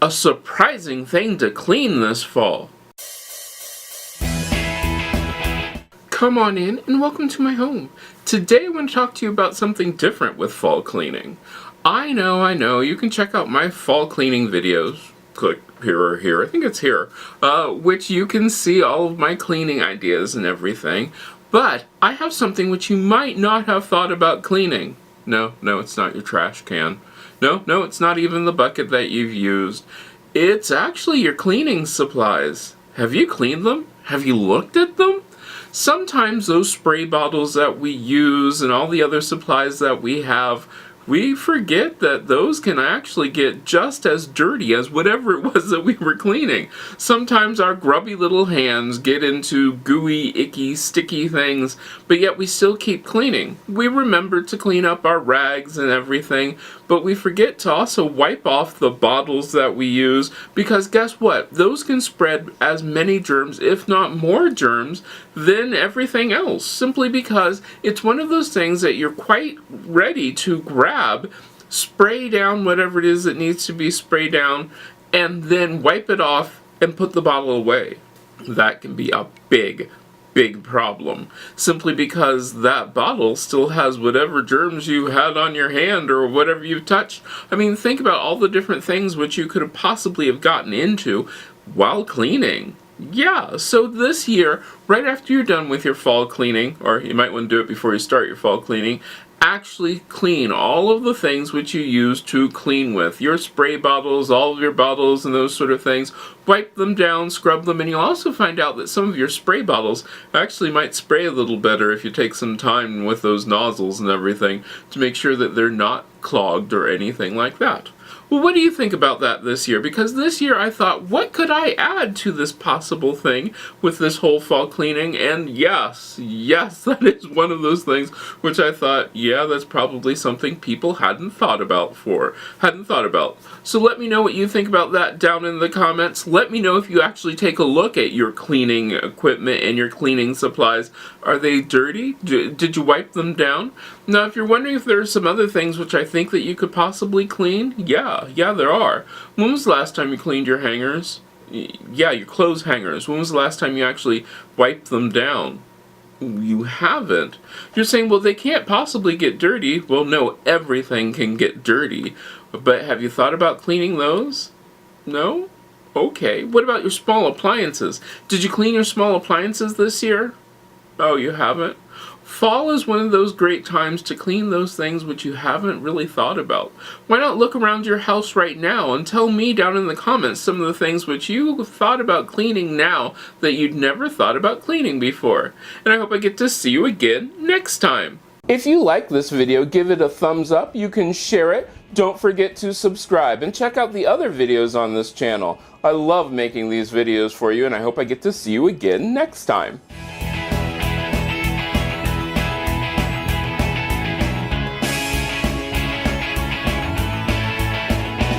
a surprising thing to clean this fall. Come on in and welcome to my home. Today I want to talk to you about something different with fall cleaning. I know, you can check out my fall cleaning videos. Click here or here, I think it's here, which you can see all of my cleaning ideas and everything. But I have something which you might not have thought about cleaning. No, it's not your trash can. No, it's not even the bucket that you've used. It's actually your cleaning supplies. Have you cleaned them? Have you looked at them? Sometimes those spray bottles that we use and all the other supplies that we have, we forget that those can actually get just as dirty as whatever it was that we were cleaning. Sometimes our grubby little hands get into gooey, icky, sticky things, but yet we still keep cleaning. We remember to clean up our rags and everything, but we forget to also wipe off the bottles that we use, because guess what? Those can spread as many germs, if not more germs, than everything else, simply because it's one of those things that you're quite ready to grab, spray down whatever it is that needs to be sprayed down, and then wipe it off and put the bottle away. That can be a big problem, simply because that bottle still has whatever germs you had on your hand or whatever you've touched. I mean, think about all the different things which you could have possibly have gotten into while cleaning. Yeah, so this year, right after you're done with your fall cleaning, or you might want to do it before you start your fall cleaning, actually clean all of the things which you use to clean with. Your spray bottles, all of your bottles and those sort of things. Wipe them down, scrub them, and you'll also find out that some of your spray bottles actually might spray a little better if you take some time with those nozzles and everything to make sure that they're not clogged or anything like that. Well, what do you think about that this year? Because this year I thought, what could I add to this possible thing with this whole fall cleaning? And yes, that is one of those things which I thought, yeah, that's probably something people hadn't thought about. So let me know what you think about that down in the comments. Let me know if you actually take a look at your cleaning equipment and your cleaning supplies. Are they dirty? Did you wipe them down? Now, if you're wondering if there are some other things which I think that you could possibly clean, yeah, there are. When was the last time you cleaned your hangers? Yeah, your clothes hangers. When was the last time you actually wiped them down? You haven't. You're saying, well, they can't possibly get dirty. Well, no, everything can get dirty. But have you thought about cleaning those? No? Okay. What about your small appliances? Did you clean your small appliances this year? Oh, you haven't? Fall is one of those great times to clean those things which you haven't really thought about. Why not look around your house right now and tell me down in the comments some of the things which you thought about cleaning now that you'd never thought about cleaning before. And I hope I get to see you again next time. If you like this video, give it a thumbs up. You can share it. Don't forget to subscribe and check out the other videos on this channel. I love making these videos for you, and I hope I get to see you again next time.